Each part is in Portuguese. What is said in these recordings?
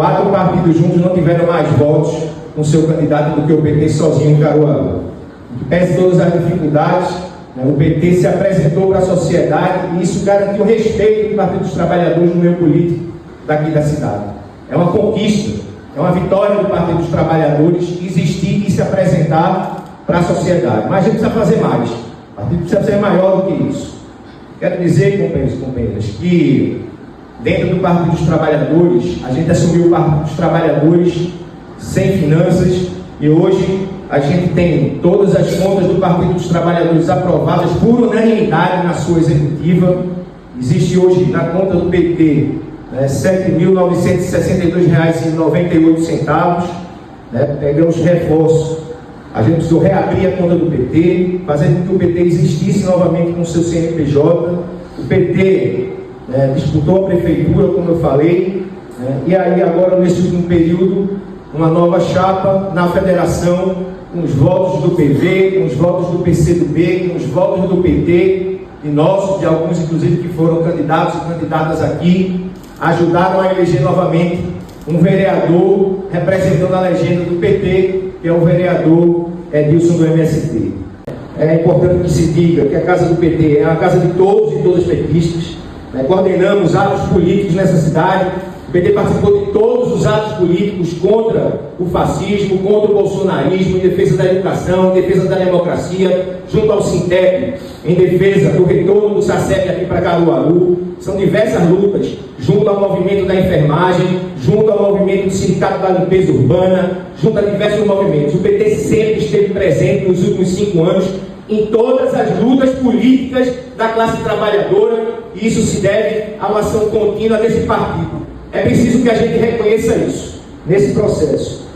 4 partidos juntos não tiveram mais votos com seu candidato do que o PT sozinho em Caruaru. Pese todas as dificuldades, o PT se apresentou para a sociedade e isso garantiu respeito do Partido dos Trabalhadores no meio político daqui da cidade. É uma conquista, é uma vitória do Partido dos Trabalhadores existir e se apresentar para a sociedade. Mas a gente precisa fazer mais. O partido precisa ser maior do que isso. Quero dizer, companheiros e companheiras, que dentro do Partido dos Trabalhadores, a gente assumiu o Partido dos Trabalhadores sem finanças e hoje a gente tem todas as contas do Partido dos Trabalhadores aprovadas por unanimidade na sua executiva. Existe hoje na conta do PT R$ 7.962,98. Pegamos reforços. A gente precisou reabrir a conta do PT, fazendo com que o PT existisse novamente com o seu CNPJ. O PT disputou a prefeitura, como eu falei, e aí agora nesse último período, uma nova chapa na federação, com os votos do PV, com os votos do PCdoB, com os votos do PT e nossos, de alguns inclusive que foram candidatos e candidatas aqui, ajudaram a eleger novamente um vereador representando a legenda do PT, que é o vereador Edilson do MST. É importante que se diga que a casa do PT é a casa de todos e todas petistas. Coordenamos atos políticos nessa cidade. O PT participou de todos os atos políticos contra o fascismo, contra o bolsonarismo, em defesa da educação, em defesa da democracia, junto ao Sintep, em defesa do retorno do SACEP aqui para Caruaru. São diversas lutas, junto ao movimento da enfermagem, junto ao movimento do Sindicato da Limpeza Urbana, junto a diversos movimentos. O PT sempre esteve presente nos últimos 5 anos em todas as lutas políticas da classe trabalhadora, e isso se deve a uma ação contínua desse partido. É preciso que a gente reconheça isso, nesse processo.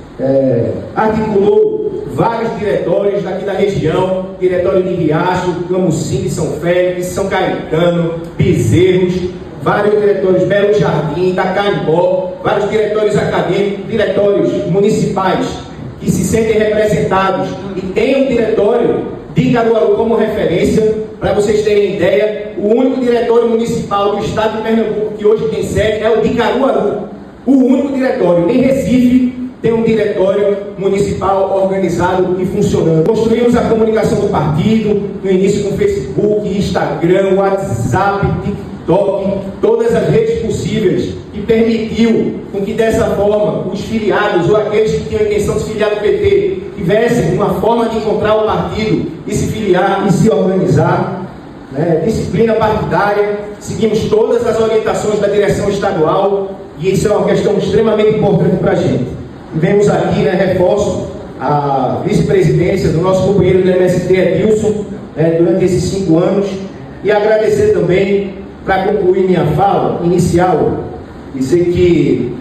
Articulou vários diretórios daqui da região, diretório de Riacho, Camusim, São Félix, São Caetano, Bezerros, vários diretórios, Belo Jardim, Itacaimbó, vários diretórios acadêmicos, diretórios municipais que se sentem representados e tem um diretório de Caruaru como referência. Para vocês terem ideia, o único diretório municipal do estado de Pernambuco que hoje tem sede é o de Caruaru. O único diretório. Nem Recife tem um diretório municipal organizado e funcionando. Construímos a comunicação do partido, no início com Facebook, Instagram, WhatsApp, TikTok, todas as redes possíveis, que permitiu com que dessa forma os filiados ou aqueles que tinham a intenção de se filiar no PT tivessem uma forma de encontrar o partido e se filiar e se organizar. Disciplina partidária, seguimos todas as orientações da direção estadual e isso é uma questão extremamente importante para a gente. Tivemos aqui, reforço a vice-presidência do nosso companheiro do MST, Edilson, durante esses 5 anos, e agradecer também, para concluir minha fala inicial, dizer que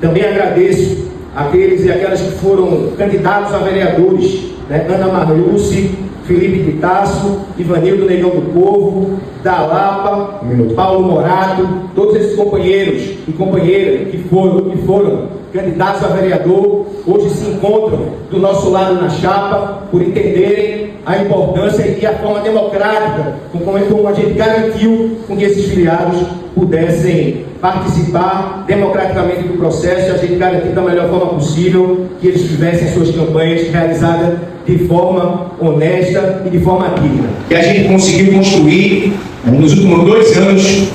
também agradeço aqueles e aquelas que foram candidatos a vereadores, Ana Marluce, Felipe de Tasso, Ivanildo Negão do Povo, da Lapa, Paulo Morato, todos esses companheiros e companheiras que foram candidatos a vereador, hoje se encontram do nosso lado na chapa, por entenderem a importância e a forma democrática como a gente garantiu com que esses filiados pudessem participar democraticamente do processo e a gente garantir da melhor forma possível que eles tivessem suas campanhas realizadas de forma honesta e de forma digna. E a gente conseguiu construir, nos últimos 2 anos,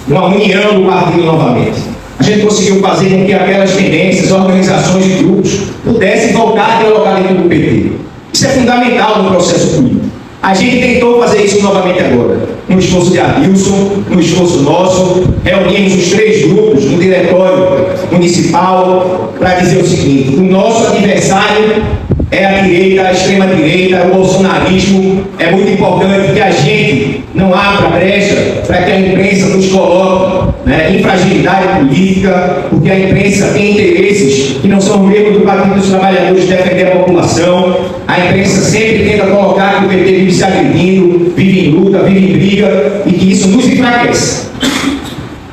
uma união do partido novamente. A gente conseguiu fazer com que aquelas tendências, organizações e grupos pudessem voltar a dialogar dentro do PT. Isso é fundamental no processo político. A gente tentou fazer isso novamente agora, no esforço de Adilson, no esforço nosso, reunimos os 3 grupos no diretório municipal para dizer o seguinte: o nosso adversário é a direita, a extrema-direita, o bolsonarismo. É muito importante que a gente não abra brecha para que a imprensa nos coloque em fragilidade política, porque a imprensa tem interesses que não são mesmo do Partido dos Trabalhadores de defender a população. A imprensa sempre tenta colocar que o PT vive se agredindo, vive em luta, vive em briga, e que isso nos enfraquece.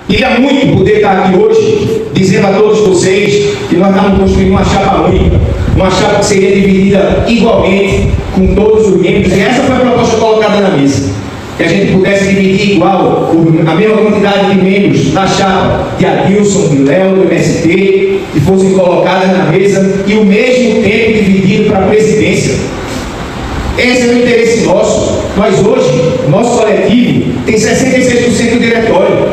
Queria muito poder estar aqui hoje dizendo a todos vocês que nós estamos construindo uma chapa única, uma chapa que seria dividida igualmente com todos os membros, e essa foi a proposta colocada na mesa, que a gente pudesse dividir igual a mesma quantidade de membros da chapa de Adilson, de Léo, do MST, que fossem colocadas na mesa e o mesmo tempo dividido para a presidência. Esse é o interesse nosso. Nós hoje, o nosso coletivo, tem 66% do diretório.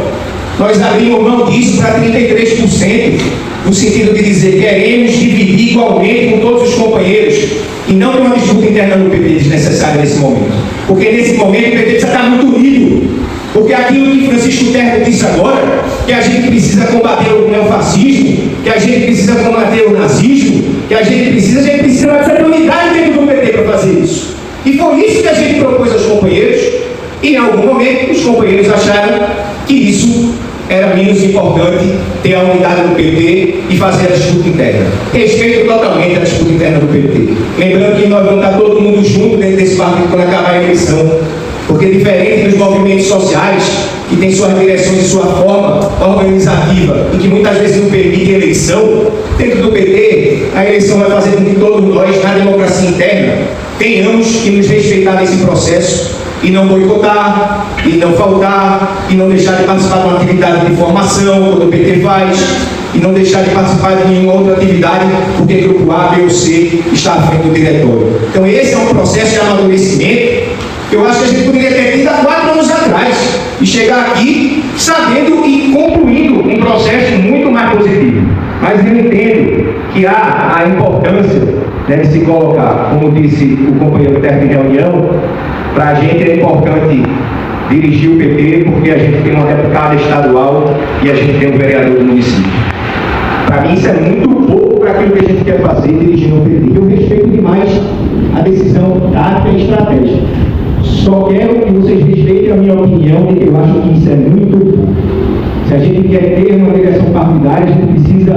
Nós abrimos mão disso para 33%, no sentido de dizer que queremos dividir igualmente com todos os companheiros e não ter uma disputa interna no PT desnecessária nesse momento. Porque nesse momento o PT precisa estar muito unido. Porque aquilo que Francisco Terra disse agora, que a gente precisa combater o neofascismo, que a gente precisa combater o nazismo, que a gente precisa de unidade dentro do PT para fazer isso. E foi isso que a gente propôs aos companheiros, e em algum momento os companheiros acharam que isso era menos importante, ter a unidade do PT e fazer a disputa interna. Respeito totalmente a disputa interna do PT. Lembrando que nós vamos estar todo mundo junto dentro desse partido quando acabar a eleição. Porque diferente dos movimentos sociais, que tem suas direções e sua forma organizativa, e que muitas vezes não permite eleição, dentro do PT, a eleição vai fazer com que todos nós, na democracia interna, tenhamos que nos respeitar nesse processo e não boicotar, e não faltar, e não deixar de participar de uma atividade de formação, quando o PT faz, e não deixar de participar de nenhuma outra atividade, porque grupo A, B ou C está à frente do diretório. Então esse é um processo de amadurecimento que eu acho que a gente poderia ter tido há 4 anos atrás, e chegar aqui sabendo e concluindo um processo muito mais positivo. Mas eu entendo que há a importância de se colocar, como disse o companheiro Terra de reunião, para a gente é importante dirigir o PT, porque a gente tem uma deputada estadual e a gente tem um vereador do município. Para mim isso é muito pouco para aquilo que a gente quer fazer dirigindo o PT. Eu respeito demais a decisão tática e estratégica. Só quero que vocês respeitem a minha opinião, de que eu acho que isso é muito pouco. Se a gente quer ter uma direção partidária, a gente precisa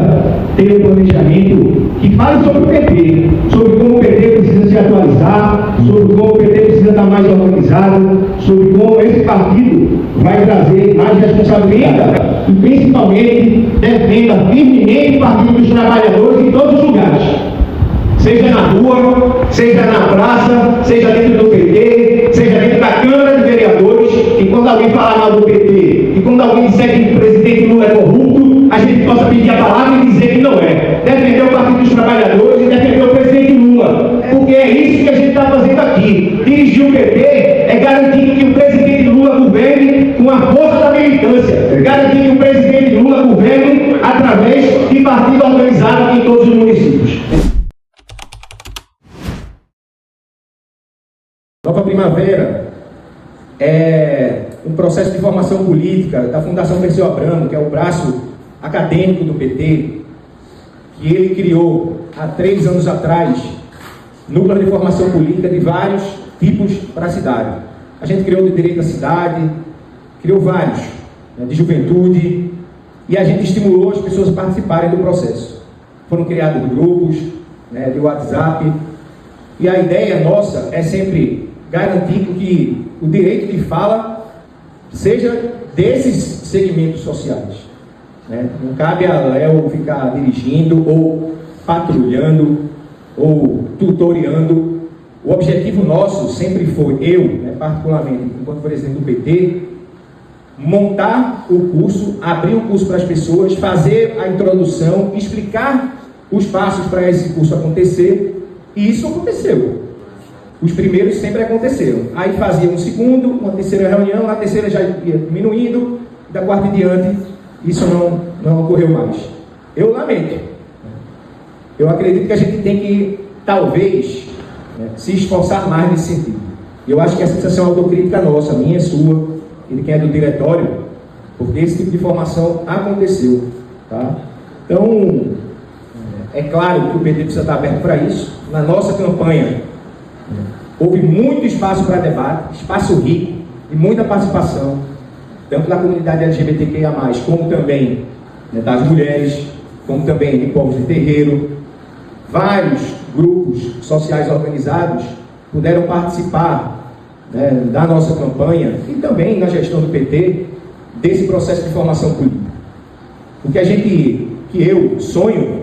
ter um planejamento que fale sobre o PT, sobre como o PT precisa se atualizar, sobre como o PT precisa estar mais organizado, sobre como esse partido vai trazer mais responsabilidade e, principalmente, defenda firmemente o Partido dos Trabalhadores em todos os lugares. Seja na rua, seja na praça, seja dentro do PT, seja dentro da Câmara de Vereadores, e quando alguém falar mal do PT, e quando alguém disser que o presidente Lula é corrupto, a gente possa pedir a palavra e dizer que não é. Defender o Partido dos Trabalhadores e defender o presidente Lula, porque é isso que a gente está fazendo aqui. Dirigir o PT é garantir que o presidente Lula governe com a força da militância, garantir que o presidente Lula governe através de partido organizado em todos os municípios. Nova Primavera é um processo de formação política da Fundação Perseu Abramo, que é o braço acadêmico do PT, que ele criou há 3 anos atrás, núcleo de formação política de vários tipos para a cidade. A gente criou de direito à cidade, criou vários, né, de juventude, e a gente estimulou as pessoas a participarem do processo. Foram criados grupos, né, de WhatsApp, e a ideia nossa é sempre garantir que o direito de fala seja desses segmentos sociais. Né? Não cabe a Léo ficar dirigindo ou patrulhando ou tutoriando. O objetivo nosso sempre foi, eu, né, particularmente, enquanto presidente do PT, montar o curso, abrir o curso para as pessoas, fazer a introdução, explicar os passos para esse curso acontecer, e isso aconteceu. Os primeiros sempre aconteceram. Aí fazia um segundo, uma terceira reunião, a terceira já ia diminuindo, da quarta em diante, isso não ocorreu mais. Eu lamento. Eu acredito que a gente tem que, talvez, né, se esforçar mais nesse sentido. Eu acho que a sensação autocrítica nossa, minha, sua, e de quem é do diretório, porque esse tipo de formação aconteceu. Tá? Então, é claro que o PT precisa estar aberto para isso. Na nossa campanha, houve muito espaço para debate, espaço rico e muita participação, tanto da comunidade LGBTQIA+, como também, né, das mulheres, como também de povos de terreiro. Vários grupos sociais organizados puderam participar, né, da nossa campanha e também na gestão do PT, desse processo de formação política. O que eu sonho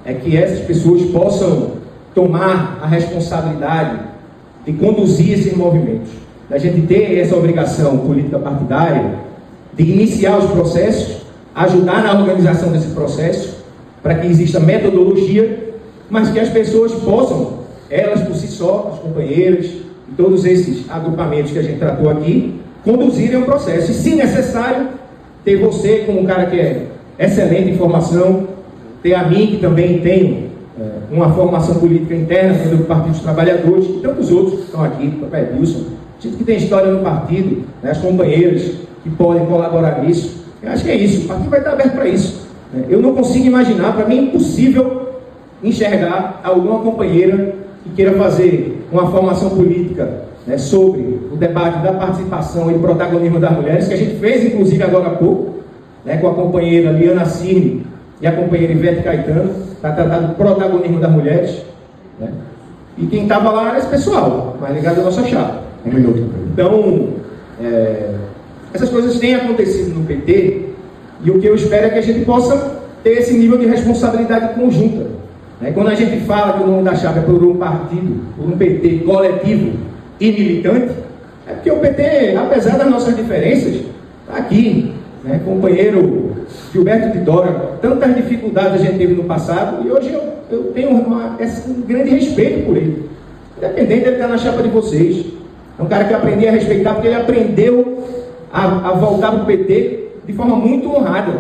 é que essas pessoas possam tomar a responsabilidade de conduzir esses movimentos, da gente ter essa obrigação política partidária de iniciar os processos, ajudar na organização desse processo, para que exista metodologia, mas que as pessoas possam, elas por si só, os companheiros e todos esses agrupamentos que a gente tratou aqui, conduzirem o processo. E, se necessário, ter você como um cara que é excelente em formação, ter a mim, que também tenho uma formação política interna dentro do Partido dos Trabalhadores, e tantos outros que estão aqui, o papai Edilson, gente que tem história no partido, né, as companheiras que podem colaborar nisso. Eu acho que é isso, o partido vai estar aberto para isso. Eu não consigo imaginar, para mim é impossível enxergar alguma companheira que queira fazer uma formação política, né, sobre o debate da participação e do protagonismo das mulheres, que a gente fez inclusive agora há pouco, né, com a companheira Liana Cirne e a companheira Ivete Caetano, para tratar do protagonismo das mulheres, né? E quem estava lá era esse pessoal, mais ligado à nossa chapa. Um minuto. Então, essas coisas têm acontecido no PT, e o que eu espero é que a gente possa ter esse nível de responsabilidade conjunta. Né? Quando a gente fala que o nome da chapa é por um partido, por um PT coletivo e militante, é porque o PT, apesar das nossas diferenças, está aqui, né? Companheiro Gilberto de Dória, tantas dificuldades a gente teve no passado, e hoje eu tenho um grande respeito por ele, independente dele estar na chapa de vocês. É um cara que eu aprendi a respeitar, porque ele aprendeu a voltar para o PT de forma muito honrada.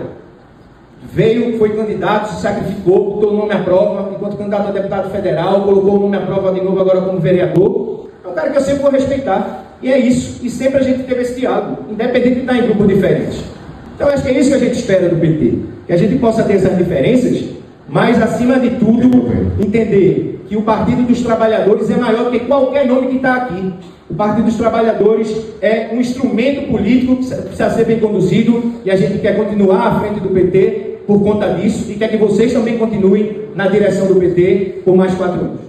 Veio, foi candidato, se sacrificou, botou o nome à prova, enquanto candidato a deputado federal, colocou o nome à prova de novo agora como vereador. É um cara que eu sempre vou respeitar. E é isso. E sempre a gente teve esse diálogo, independente de estar em grupos diferentes. Então acho que é isso que a gente espera do PT. Que a gente possa ter essas diferenças, mas acima de tudo, entender que o Partido dos Trabalhadores é maior que qualquer nome que está aqui. O Partido dos Trabalhadores é um instrumento político que precisa ser bem conduzido, e a gente quer continuar à frente do PT por conta disso, e quer que vocês também continuem na direção do PT por mais 4 anos.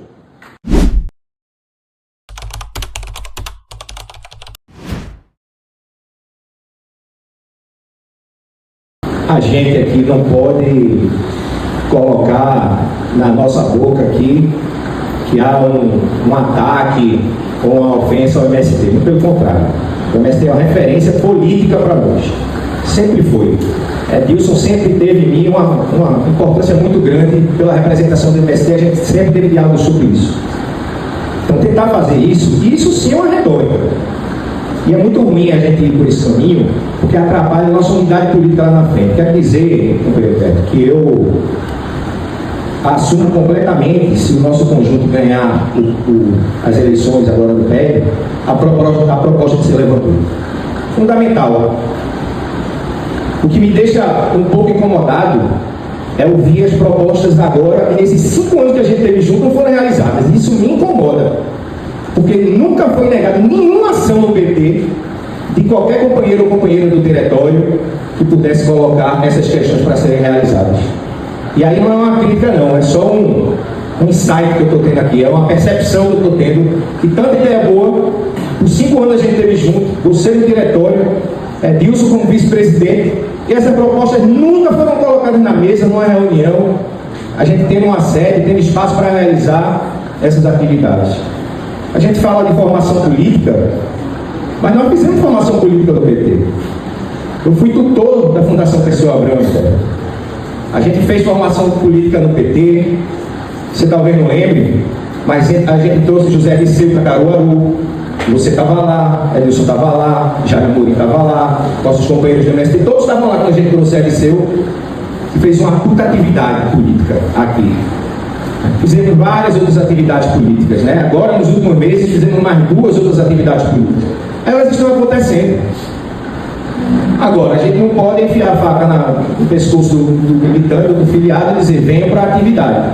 A gente aqui não pode colocar na nossa boca aqui que há um ataque ou uma ofensa ao MST. Muito pelo contrário. O MST é uma referência política para nós. Sempre foi. Edilson sempre teve em mim uma importância muito grande pela representação do MST. A gente sempre teve diálogo sobre isso. Então, tentar fazer isso sim é uma retórica. E é muito ruim a gente ir por esse caminho, porque atrapalha a nossa unidade política lá na frente. Quero dizer, que eu assumo completamente, se o nosso conjunto ganhar as eleições agora do PEB, a proposta que se levantou. Fundamental. O que me deixa um pouco incomodado é ouvir as propostas agora, e nesses 5 anos que a gente teve junto, não foram realizadas. Isso me incomoda. Porque nunca foi negada nenhuma ação no PT de qualquer companheiro ou companheira do diretório que pudesse colocar essas questões para serem realizadas. E aí não é uma crítica não, é só um insight que eu estou tendo aqui, é uma percepção que eu estou tendo, que tanta ideia boa, por 5 anos a gente teve junto, você no diretório, Edilson como vice-presidente, e essas propostas nunca foram colocadas na mesa, numa reunião, a gente tendo uma sede, tendo espaço para realizar essas atividades. A gente fala de formação política, mas nós fizemos formação política do PT. Eu fui tutor da Fundação Pessoa Branca. A gente fez formação política no PT, você talvez não lembre, mas a gente trouxe José Liceu para Caruaru, você estava lá, Edilson estava lá, Jair Amorim estava lá, nossos companheiros do MST, todos estavam lá quando a gente trouxe José Liceu, e fez uma puta atividade política aqui. Fizemos várias outras atividades políticas, né? Agora, nos últimos meses, fizemos mais 2 outras atividades políticas. Elas estão acontecendo. Agora, a gente não pode enfiar a faca no pescoço do militante, do filiado, e dizer, venham para a atividade.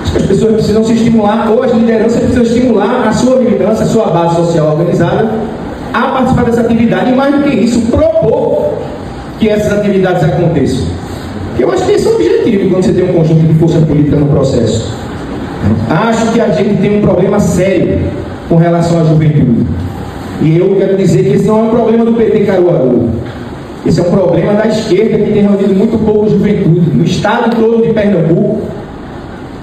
Acho que as pessoas precisam se estimular, ou as lideranças precisam estimular a sua militância, a sua base social organizada, a participar dessa atividade, e mais do que isso, propor que essas atividades aconteçam. Eu acho que esse é o objetivo quando você tem um conjunto de força política no processo. Acho que a gente tem um problema sério com relação à juventude. E eu quero dizer que esse não é um problema do PT Caruaru. Esse é um problema da esquerda, que tem reunido muito pouco juventude. No estado todo de Pernambuco,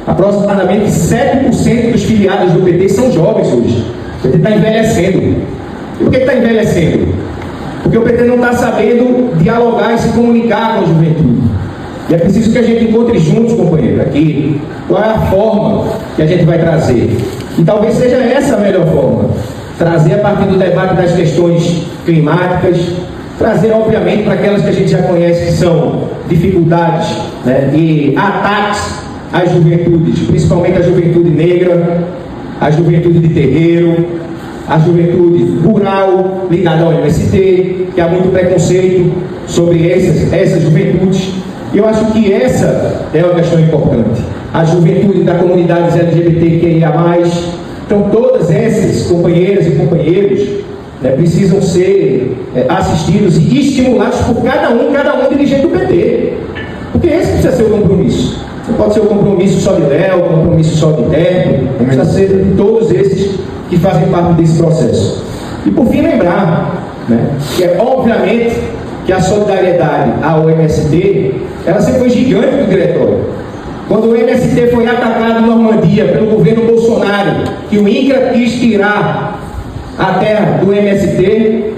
aproximadamente 7% dos filiados do PT são jovens hoje. O PT está envelhecendo. E por que está envelhecendo? Porque Porque o PT não está sabendo dialogar e se comunicar com a juventude. E é preciso que a gente encontre juntos, companheiro, aqui, qual é a forma que a gente vai trazer. E talvez seja essa a melhor forma. Trazer a partir do debate das questões climáticas, trazer, obviamente, para aquelas que a gente já conhece, que são dificuldades, né, e ataques às juventudes, principalmente a juventude negra, a juventude de terreiro, a juventude rural ligada ao MST, que há muito preconceito sobre essas juventudes. E eu acho que essa é uma questão importante. A juventude da comunidade LGBTQIA+, então todas essas companheiras e companheiros, né, precisam ser assistidos e estimulados por cada um dirigente do PT. Porque esse precisa ser o compromisso. Não pode ser o compromisso só de Léo, o compromisso só de Terno, precisa ser de todos esses que fazem parte desse processo. E por fim lembrar, né, que é obviamente que a solidariedade ao MST, ela sempre foi gigante do diretório. Quando o MST foi atacado em Normandia pelo governo Bolsonaro, que o INCRA quis tirar a terra do MST,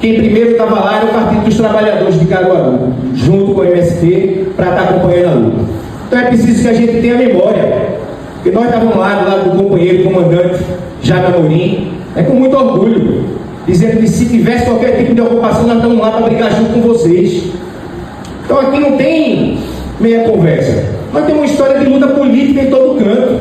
quem primeiro estava lá era o Partido dos Trabalhadores de Caruaru, junto com o MST, para estar acompanhando a luta. Então é preciso que a gente tenha memória, porque nós estávamos lá do lado do companheiro comandante Jaime Amorim, com muito orgulho, dizendo que se tivesse qualquer tipo de ocupação, nós estamos lá para brigar junto com vocês. Então aqui não tem meia conversa. Nós temos uma história de luta política em todo canto.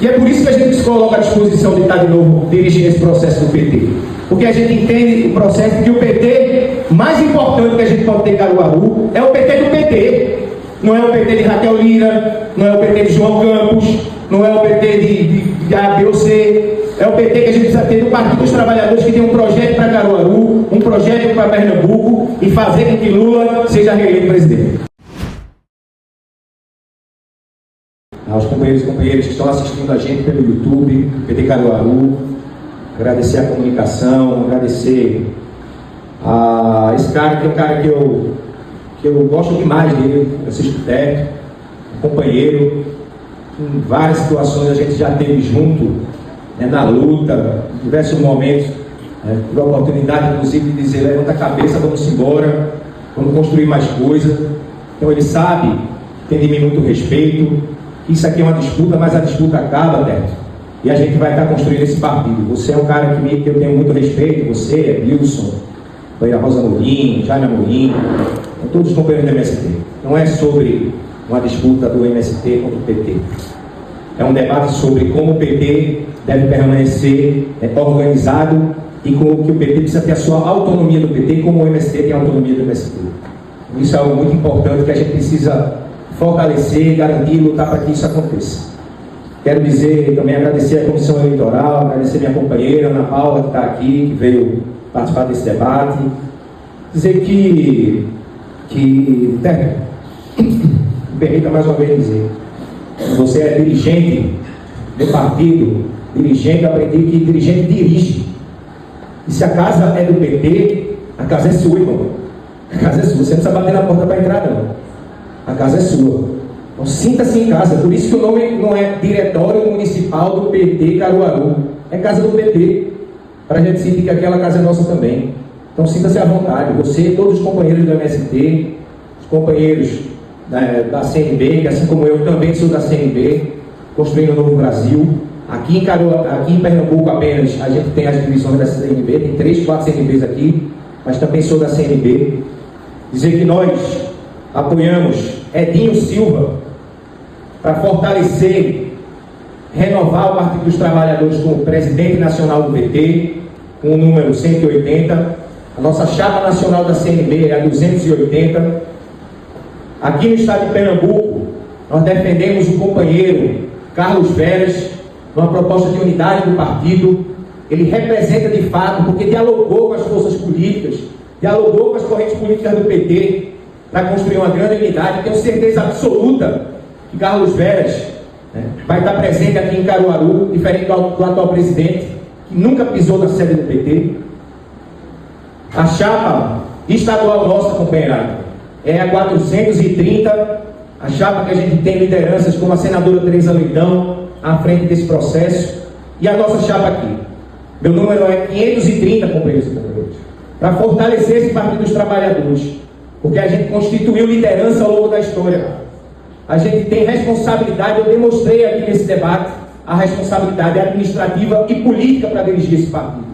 E é por isso que a gente se coloca à disposição de estar de novo dirigindo esse processo do PT. Porque a gente entende o processo de que o PT mais importante que a gente pode ter em Caruaru é o PT do PT. Não é o PT de Raquel Lira, não é o PT de João Campos, não é o PT de A, B ou C. É o PT que a gente precisa ter do Partido dos Trabalhadores, que tem um projeto para Caruaru, um projeto para Pernambuco e fazer com que Lula seja reeleito presidente. Aos companheiros e companheiras que estão assistindo a gente pelo YouTube, PT Caruaru, agradecer a comunicação, agradecer a esse cara, que é um cara que eu gosto demais dele, Francisco Teto, companheiro, em várias situações a gente já esteve junto, na luta, em diversos momentos, tive a oportunidade, inclusive, de dizer: levanta a cabeça, vamos embora, vamos construir mais coisa. Então ele sabe, tem de mim muito respeito, que isso aqui é uma disputa, mas a disputa acaba, Teto, e a gente vai estar construindo esse partido. Você é um cara que eu tenho muito respeito, você, Wilson, a Rosa Amorim, Jaime Amorim, todos os companheiros do MST. Não é sobre uma disputa do MST contra o PT. É um debate sobre como o PT deve permanecer organizado e como que o PT precisa ter a sua autonomia do PT, como o MST tem a autonomia do MST. Isso é algo muito importante que a gente precisa fortalecer, garantir e lutar para que isso aconteça. Quero dizer, também agradecer a Comissão Eleitoral, agradecer minha companheira Ana Paula, que está aqui, que veio participar desse debate. Dizer que permita mais uma vez dizer, você é dirigente do partido, dirigente, aprendi que dirigente dirige. E se a casa é do PT, a casa é sua, irmão. A casa é sua, você não precisa bater na porta para entrar, não. A casa é sua. Então sinta-se em casa. Por isso que o nome não é Diretório Municipal do PT Caruaru, é Casa do PT, para a gente sentir que aquela casa é nossa também. Então sinta-se à vontade, você, todos os companheiros do MST, os companheiros da CNB, que assim como eu também sou da CNB, construindo um novo Brasil. Aqui em Pernambuco apenas a gente tem as divisões da CNB, tem 3, 4 CNBs aqui, mas também sou da CNB. Dizer que nós apoiamos Edinho Silva para fortalecer, renovar o Partido dos Trabalhadores como presidente nacional do PT, com o número 180. A nossa chapa nacional da CNB é a 280. Aqui no estado de Pernambuco, nós defendemos o companheiro Carlos Veras, numa proposta de unidade do partido. Ele representa de fato, porque dialogou com as forças políticas, dialogou com as correntes políticas do PT, para construir uma grande unidade. Tenho certeza absoluta que Carlos Veras vai estar presente aqui em Caruaru, diferente do atual presidente, que nunca pisou na sede do PT. A chapa estadual nossa, companheirada, é a 430, a chapa que a gente tem lideranças como a senadora Tereza Leitão à frente desse processo, e a nossa chapa aqui. Meu número é 530, companheiros e companheiras. para fortalecer esse Partido dos Trabalhadores, porque a gente constituiu liderança ao longo da história. A gente tem responsabilidade, eu demonstrei aqui nesse debate, a responsabilidade administrativa e política para dirigir esse partido.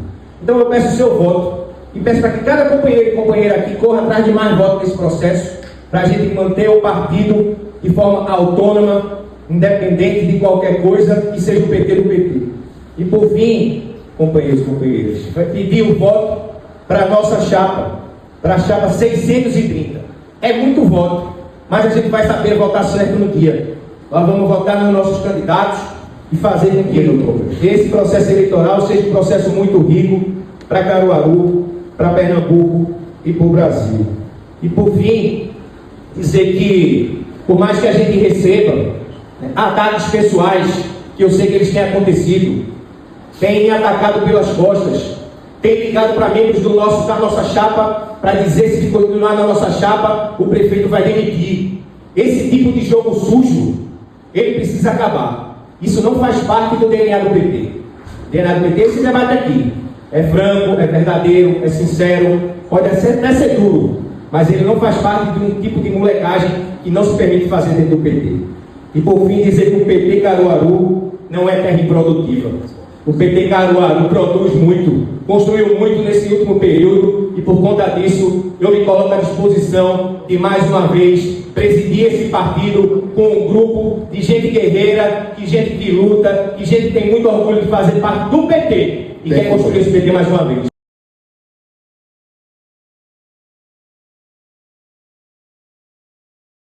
Então eu peço o seu voto, e peço para que cada companheiro e companheira aqui corra atrás de mais votos nesse processo, para a gente manter o partido de forma autônoma, independente de qualquer coisa, que seja o PT do PT. E por fim, companheiros e companheiras, vai pedir o voto para a nossa chapa, para a chapa 630. É muito voto, mas a gente vai saber votar certo no dia. Nós vamos votar nos nossos candidatos e fazer com que esse processo eleitoral seja um processo muito rico para Caruaru, para Pernambuco e para o Brasil. E por fim, dizer que, por mais que a gente receba ataques pessoais, que eu sei que eles têm acontecido, têm me atacado pelas costas, têm ligado para membros da nossa chapa para dizer se continuar na nossa chapa, o prefeito vai demitir. Esse tipo de jogo sujo, ele precisa acabar. Isso não faz parte do DNA do PT. O DNA do PT, esse debate aqui, é franco, é verdadeiro, é sincero, pode até ser duro, mas ele não faz parte de um tipo de molecagem que não se permite fazer dentro do PT. E por fim, dizer que o PT Caruaru não é terra improdutiva. O PT Caruaru produz muito, construiu muito nesse último período, e por conta disso eu me coloco à disposição de mais uma vez presidir esse partido com um grupo de gente guerreira, de gente que luta, de gente que tem muito orgulho de fazer parte do PT e quer construir esse PT mais uma vez.